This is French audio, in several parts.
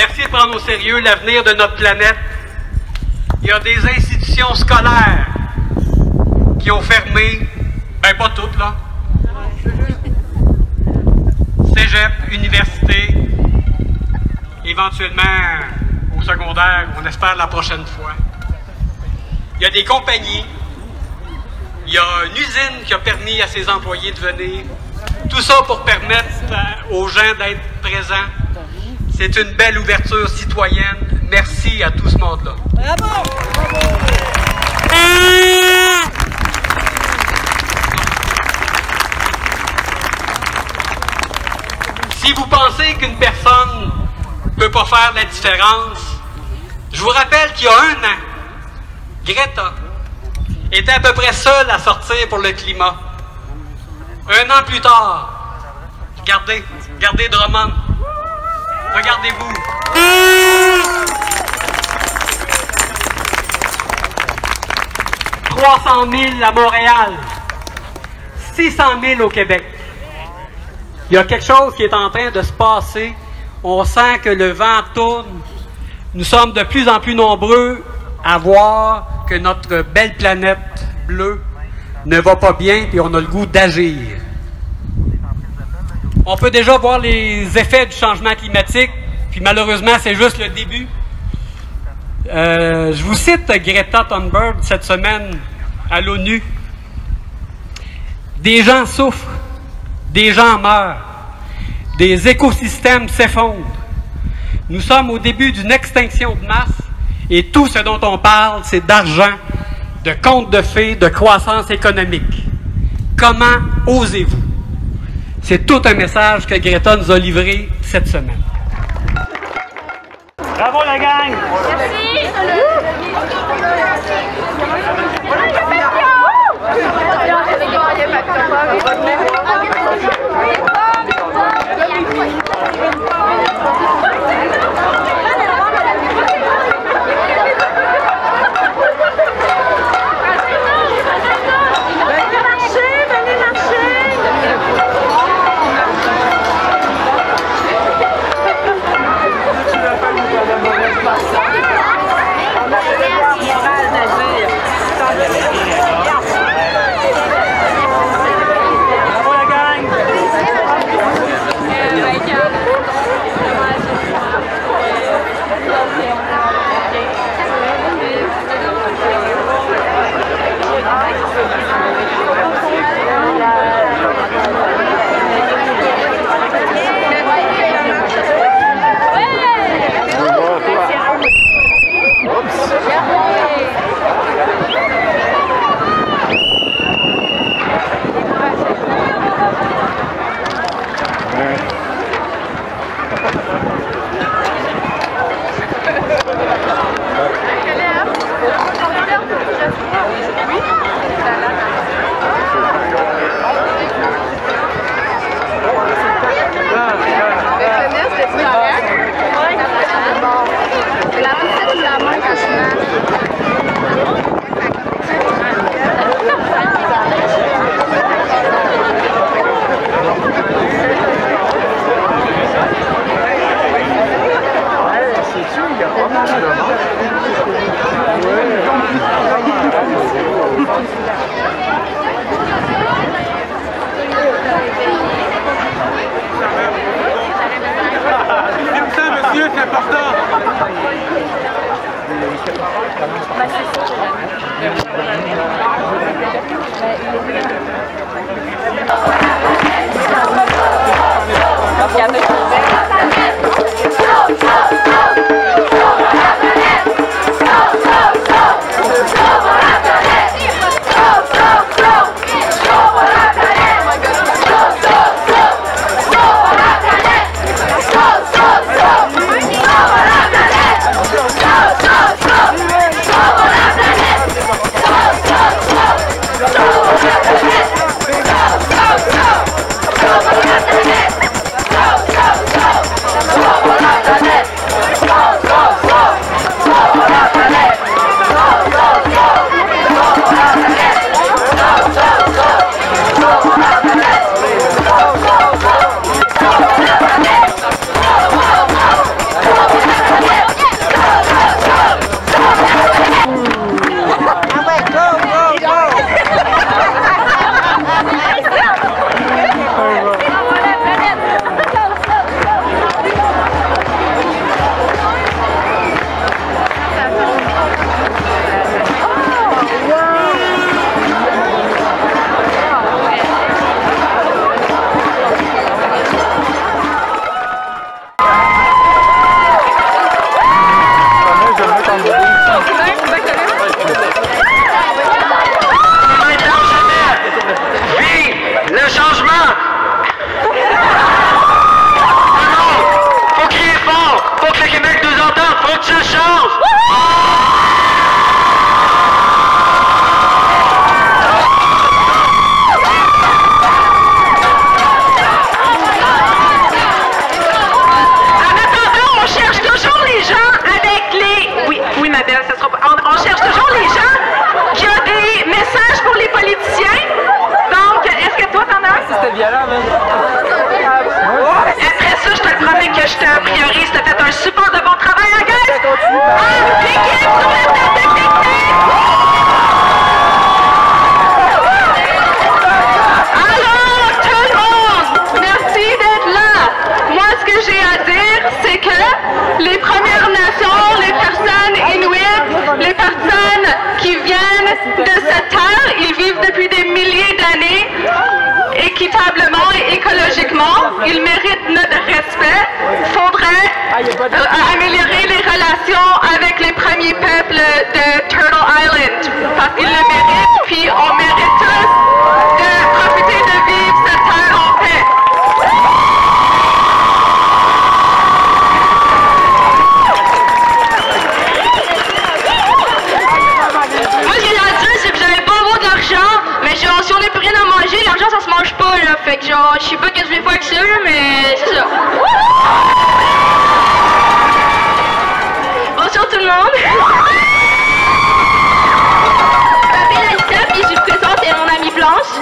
Merci de prendre au sérieux l'avenir de notre planète. Il y a des institutions scolaires qui ont fermé, ben pas toutes là. Cégep, université, éventuellement au secondaire, on espère la prochaine fois. Il y a des compagnies, il y a une usine qui a permis à ses employés de venir. Tout ça pour permettre aux gens d'être présents. C'est une belle ouverture citoyenne. Merci à tout ce monde-là. Bravo! Si vous pensez qu'une personne ne peut pas faire la différence, je vous rappelle qu'il y a 1 an, Greta était à peu près seule à sortir pour le climat. 1 an plus tard, regardez Drummond. Regardez-vous. 300 000 à Montréal. 600 000 au Québec. Il y a quelque chose qui est en train de se passer. On sent que le vent tourne. Nous sommes de plus en plus nombreux à voir que notre belle planète bleue ne va pas bien et on a le goût d'agir. On peut déjà voir les effets du changement climatique, puis malheureusement, c'est juste le début. Je vous cite Greta Thunberg cette semaine à l'ONU. Des gens souffrent, des gens meurent, des écosystèmes s'effondrent. Nous sommes au début d'une extinction de masse et tout ce dont on parle, c'est d'argent, de contes de fées, de croissance économique. Comment osez-vous? C'est tout un message que Greta nous a livré cette semaine. Bravo la gang! Après ça, je te promets que je te priorise. T'as fait un super de bon travail, la gueule! L'équipe sur la table de technique! Alors, tout le monde, merci d'être là. Moi, ce que j'ai à dire, c'est que les Premières Nations, les personnes inuites, les personnes qui viennent de cette terre, ils vivent depuis des milliers d'années, équitablement et écologiquement. Ils méritent notre respect. Il faudrait améliorer les relations avec les premiers peuples de Turtle Island, parce qu'ils le méritent, puis on mérite tous de profiter de vivre cette terre en paix. Moi, ce que j'ai à dire, c'est que vous avez pas beau de l'argent, mais genre, si on n'a plus rien à manger, l'argent, ça se mange pas, là. Fait que genre, je sais pas qu'est-ce que je vais faire avec ça, là, mais c'est ça. Bonjour tout le monde. Je m'appelle Alissa, puis je vous présente mon amie Blanche.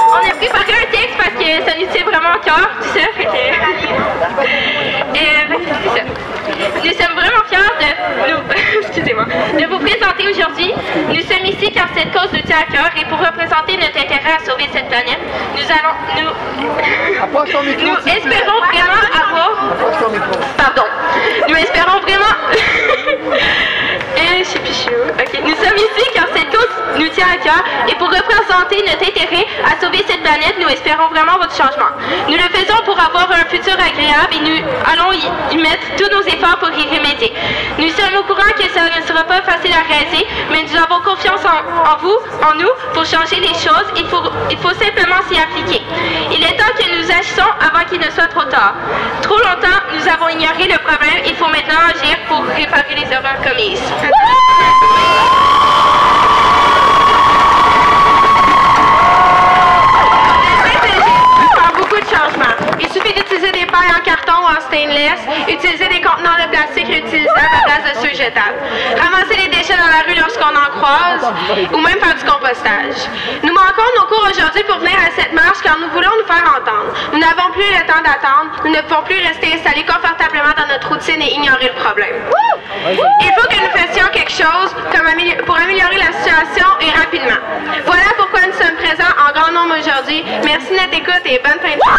On a préparé un texte parce que ça nous tient vraiment au cœur, tout ça. Fait que... c'est ça. Nous sommes vraiment fiers de vous présenter aujourd'hui. Nous sommes ici car cette cause nous tient à cœur et pour représenter notre intérêt à sauver cette planète, nous espérons vraiment avoir... Pardon. Nous espérons vraiment... je sais plus, je suis où. Ok. Nous sommes ici car cette cause nous tient à cœur et pour représenter notre intérêt à sauver cette planète, nous espérons vraiment votre changement. Nous le faisons pour avoir un futur agréable et nous allons y mettre tous nos efforts pour y remédier. Nous sommes au courant que ça ne sera pas facile à réaliser, mais nous avons confiance en vous, en nous, pour changer les choses. Il faut simplement s'y appliquer. Il est temps que nous agissons avant qu'il ne soit trop tard. Trop longtemps, nous avons ignoré le problème. Il faut maintenant agir pour réparer les erreurs commises. Il suffit d'utiliser des pailles en carton ou en stainless, utiliser des contenants de plastique réutilisables à la place de ceux jetables, ramasser les déchets dans la rue lorsqu'on en croise, ou même faire du compostage. Nous manquons nos cours aujourd'hui pour venir à cette marche car nous voulons nous faire entendre. Nous n'avons plus le temps d'attendre, nous ne pouvons plus rester installés confortablement dans notre routine et ignorer le problème. Il faut que nous fassions quelque chose pour améliorer la situation et rapidement. Voilà pourquoi nous sommes présents en grand nombre aujourd'hui. Merci de notre écoute et bonne fin de journée.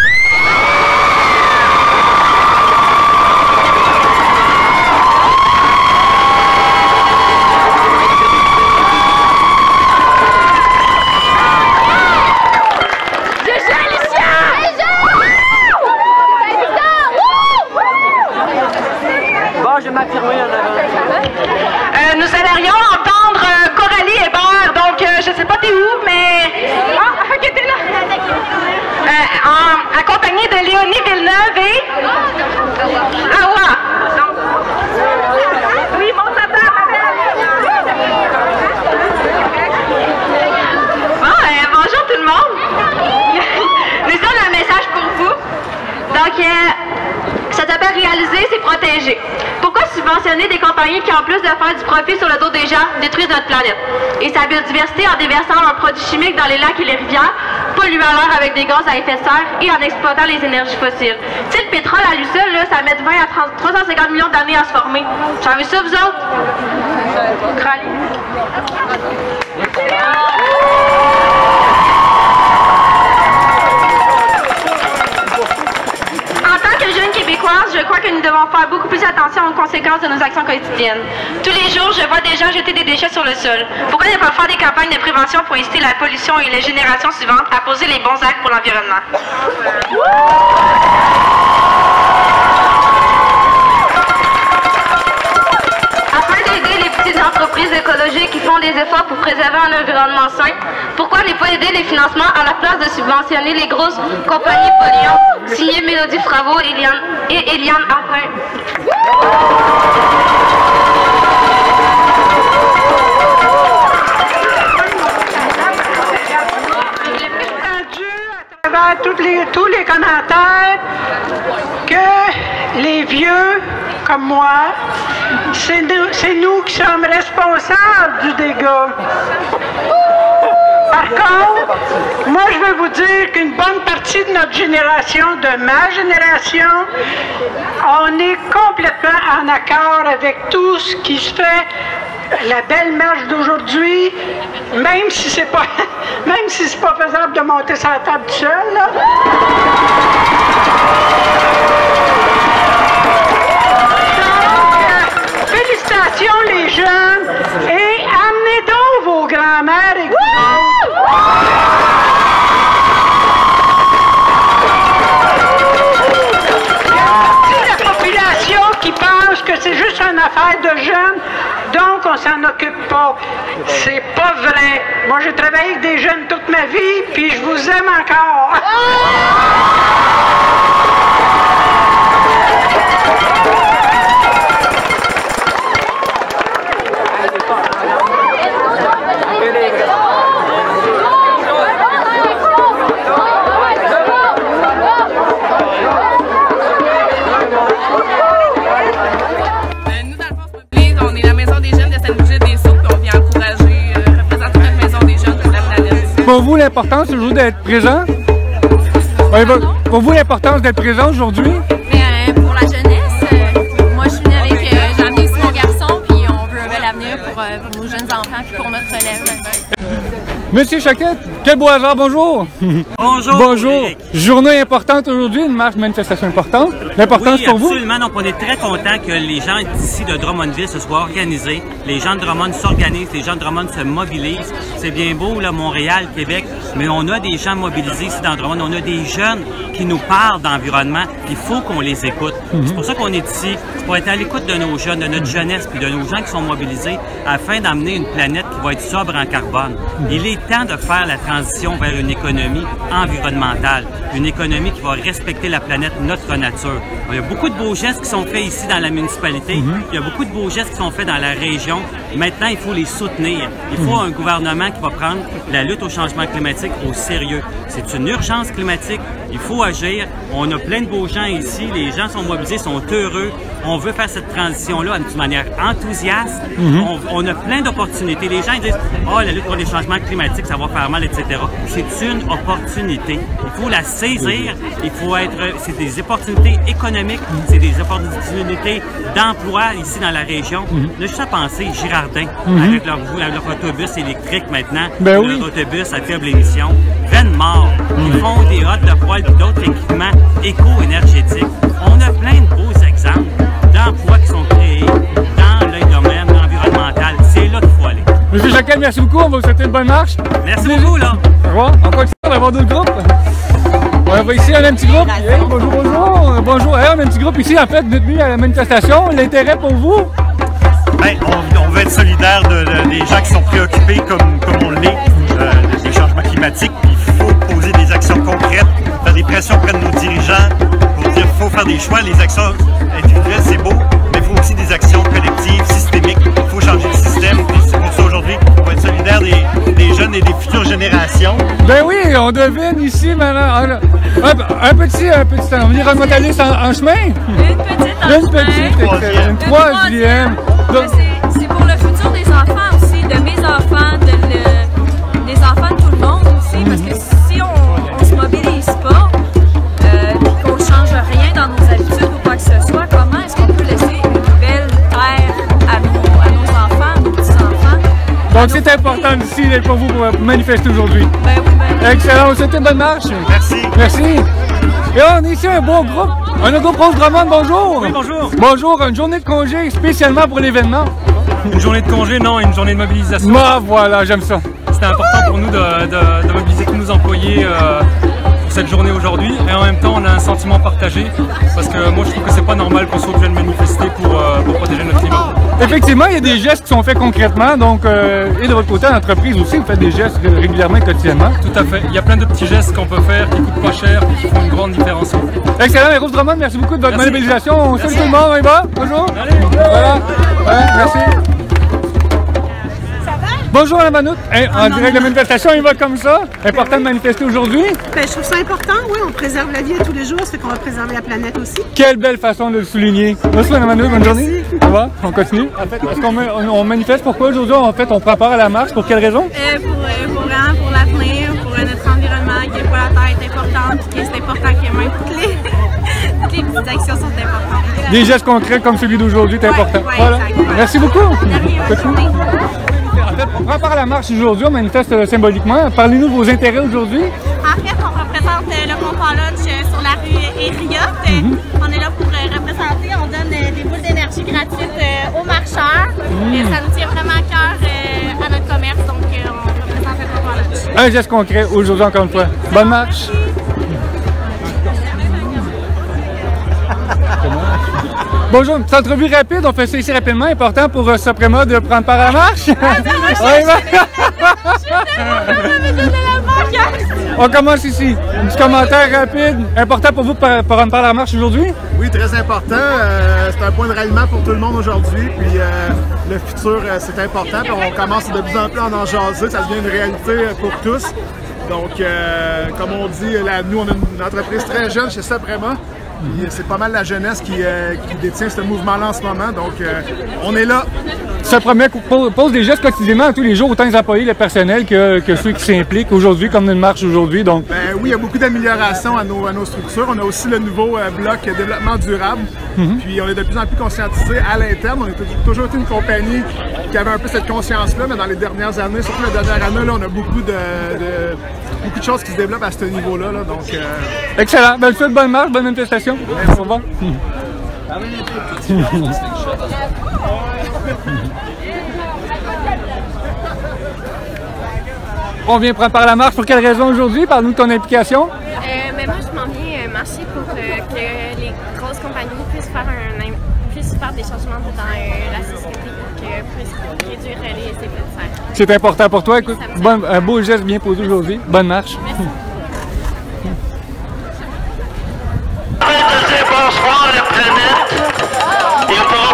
Bon, je vais m'affirmer en avant. Nous allerions entendre Coralie Hébert, donc je sais pas t'es où, mais... Ah, ok, t'es là! Accompagnée de Léonie Villeneuve et... Awa. Oui, monte à table. Bon, bonjour tout le monde. Nous avons un message pour vous. Donc, ça s'appelle réaliser, c'est protéger. Pourquoi subventionner des compagnies qui, en plus de faire du profit sur le dos des gens, détruisent notre planète et sa biodiversité en déversant leurs produits chimiques dans les lacs et les rivières, polluant l'air avec des gaz à effet de serre et en exploitant les énergies fossiles? Tu sais, le pétrole à lui seul, là, ça met 20 à 350 millions d'années à se former. Vous savez ça, vous autres? En tant que jeune québécoise, je crois que nous devons faire beaucoup plus attention aux conséquences de nos actions quotidiennes. Tous les jours, je vois des gens jeter des déchets sur le sol. Pourquoi ne pas faire des campagnes de prévention pour inciter la pollution et les générations suivantes à poser les bons actes pour l'environnement? Afin d'aider les petites entreprises écologiques qui font des efforts pour préserver un environnement sain, pourquoi ne pas aider les financements à la place de subventionner les grosses compagnies polluantes? Signé Mélodie Fravo et Eliane Arpin. Tous les commentaires que les vieux comme moi, c'est nous qui sommes responsables du dégât. Par contre, moi, je veux vous dire qu'une bonne partie de notre génération, de ma génération, on est complètement en accord avec tout ce qui se fait. La belle marche d'aujourd'hui, même si c'est pas, pas faisable de monter sur la table tout seul, là. Donc, félicitations les jeunes et amenez donc vos grands-mères et la population qui pense que c'est juste une affaire de jeunes, donc on s'en occupe pas. C'est pas vrai. Moi, j'ai travaillé avec des jeunes toute ma vie, puis je vous aime encore. Pour vous, l'importance aujourd'hui d'être présent? Pour vous, l'importance d'être présent aujourd'hui? Mais pour la jeunesse, moi je suis venue avec, j'ai amené ici mon garçon, puis on veut un bel avenir pour nos jeunes enfants, puis pour notre relève. Monsieur Choquette, quel beau hasard, bonjour! Bonjour! Bonjour! Eric. Journée importante aujourd'hui, une marche, manifestation importante. L'importance oui, pour vous? Absolument, donc on est très contents que les gens d'ici de Drummondville se soient organisés. Les gens de Drummond s'organisent, les gens de Drummond se mobilisent. C'est bien beau, là, Montréal, Québec, mais on a des gens mobilisés ici dans Drummond. On a des jeunes qui nous parlent d'environnement. Il faut qu'on les écoute. C'est pour ça qu'on est ici, c'est pour être à l'écoute de nos jeunes, de notre jeunesse, puis de nos gens qui sont mobilisés afin d'amener une planète qui va être sobre en carbone. Il est temps de faire la transition vers une économie environnementale, une économie qui va respecter la planète, notre nature. Il y a beaucoup de beaux gestes qui sont faits ici dans la municipalité, il y a beaucoup de beaux gestes qui sont faits dans la région. Maintenant, il faut les soutenir. Il faut un gouvernement qui va prendre la lutte au changement climatique au sérieux. C'est une urgence climatique, il faut agir. On a plein de beaux gens ici, les gens sont mobilisés, sont heureux. On veut faire cette transition-là d'une manière enthousiaste. On a plein d'opportunités. Les gens ils disent « Oh, la lutte contre les changements climatiques, ça va faire mal, etc. » C'est une opportunité. Il faut la saisir. Il faut être... C'est des opportunités économiques, c'est des opportunités d'emploi ici dans la région. Là, juste à penser, Girardin, avec leur autobus électrique maintenant, leur autobus à faible émission. Venmore, ils font des hottes de poêle et d'autres équipements éco-énergétiques. On a plein de beaux exemples d'emplois qui sont créés dans le domaine environnemental. C'est là qu'il faut aller. Monsieur Choquette, merci beaucoup. On va vous souhaiter une bonne marche. Merci beaucoup, là. Au revoir. On continue, on va avoir d'autres groupes. On va ici, on a un petit groupe. Hey, bonjour, bonjour. Bonjour. Hey, on a un petit groupe ici, en fait, venu à la manifestation. L'intérêt pour vous? Ben, on veut être solidaire des gens qui sont préoccupés comme on l'est des changements climatiques. Il faut poser des actions concrètes, faire des pressions auprès de nos dirigeants pour dire qu'il faut faire des choix. Les actions individuelles, c'est beau, mais il faut aussi des actions collectives, systémiques. Il faut changer le système. Et c'est pour ça aujourd'hui, on va être solidaire des jeunes et des futures générations. Ben oui, on devine ici maintenant un petit environnementaliste en chemin. Une petite Une troisième. C'est pour le futur des enfants aussi, de mes enfants, des enfants de tout le monde aussi, parce que si on se mobilise pas, qu'on ne change rien dans nos habitudes ou quoi que ce soit, comment est-ce qu'on peut laisser une belle terre à nos enfants, à nos petits-enfants? Donc c'est important ici pour vous pour manifester aujourd'hui. Ben oui, ben. Excellent, on vous souhaite une bonne marche. Merci. Merci. Et on est ici un beau groupe. On a un groupe Rose Drummond, bonjour. Oui, bonjour. Bonjour, une journée de congé spécialement pour l'événement. Une journée de congé, non, une journée de mobilisation. Moi, voilà, j'aime ça. C'était important pour nous de mobiliser tous nos employés pour cette journée aujourd'hui. Et en même temps, on a un sentiment partagé parce que moi, je trouve que c'est pas normal qu'on soit obligé de manifester pour protéger notre climat. Effectivement, il y a des gestes qui sont faits concrètement, donc, et de votre côté, l'entreprise aussi, vous faites des gestes régulièrement et quotidiennement. Tout à fait. Il y a plein de petits gestes qu'on peut faire qui coûtent pas cher et qui font une grande différence. Excellent, et Rose Drummond, merci beaucoup de votre mobilisation. On salue tout le monde, on y va. Bonjour. Allez. Voilà. Ouais, merci. Bonjour Mme Manoute. En direct de la manifestation, il va comme ça. Important de manifester aujourd'hui. Ben, je trouve ça important, oui, on préserve la vie à tous les jours, ça fait qu'on va préserver la planète aussi. Quelle belle façon de le souligner. Merci Mme Manoute, bonne journée. Ça va? On continue. Est-ce qu'on manifeste pourquoi aujourd'hui? En fait, on prend part à la marche. Pour quelle raison? Pour vraiment pour la important que même. Toutes les petites actions sont importantes. Des gestes concrets comme celui d'aujourd'hui, c'est important. Ouais, Voilà. exactement. Merci beaucoup. Bonne journée. En fait, on prend part à la marche aujourd'hui, on manifeste symboliquement. Parlez-nous de vos intérêts aujourd'hui. En fait, on représente le Comptoir Lodge sur la rue Hériotte. On est là pour représenter, on donne des boules d'énergie gratuites aux marcheurs. Ça nous tient vraiment à cœur à notre commerce, donc on représente le Comptoir Lodge. Un geste concret aujourd'hui encore une fois. Bonne marche. Bonjour, une petite entrevue rapide, on fait ça ici rapidement, important pour Soprema de prendre part à la marche. On commence ici. Un petit commentaire rapide, important pour vous de prendre part à la marche aujourd'hui? Oui, très important. C'est un point de ralliement pour tout le monde aujourd'hui. Puis le futur, c'est important. Puis on commence de plus en plus à en jaser. Ça devient une réalité pour tous. Donc, comme on dit, nous, on a une entreprise très jeune chez Soprema. C'est pas mal la jeunesse qui détient ce mouvement-là en ce moment, donc on est là. Soprema pose des gestes quotidiennement tous les jours, autant les employés, le personnel que ceux qui s'impliquent aujourd'hui, comme une marche aujourd'hui. Donc, oui, il y a beaucoup d'améliorations à nos structures. On a aussi le nouveau bloc développement durable. Puis on est de plus en plus conscientisé à l'interne. On a toujours été une compagnie qui avait un peu cette conscience-là, mais dans les dernières années, surtout la dernière année, là, on a beaucoup de choses qui se développent à ce niveau-là. Là, donc, excellent. Ben, je vous souhaite bonne marche, bonne manifestation. Au revoir. On vient prendre part à la marche. Pour quelle raison aujourd'hui? Parle-nous de ton implication. Mais moi, je m'en viens marcher pour que les grosses compagnies puissent faire des changements dans la société pour qu'elles puissent réduire les effets de serre. C'est important pour toi. Écoute, un beau geste bien posé aujourd'hui. Bonne marche. Merci. Bonsoir à la planète. Et on pourra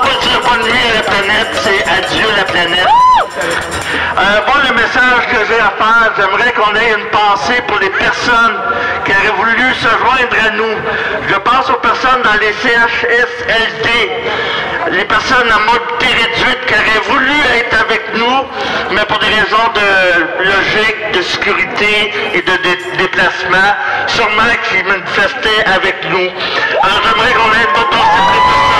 pas dire bonne nuit à la planète, c'est adieu la planète. Moi, le message que j'ai à faire, j'aimerais qu'on ait une pensée pour les personnes qui auraient voulu se joindre à nous. Je pense aux personnes dans les CHSLD, les personnes à mobilité réduite qui auraient voulu être avec nous, mais pour des raisons de logique, de sécurité et de déplacement, sûrement qui manifestaient avec nous. Alors j'aimerais qu'on ait une bonne pensée pour les personnes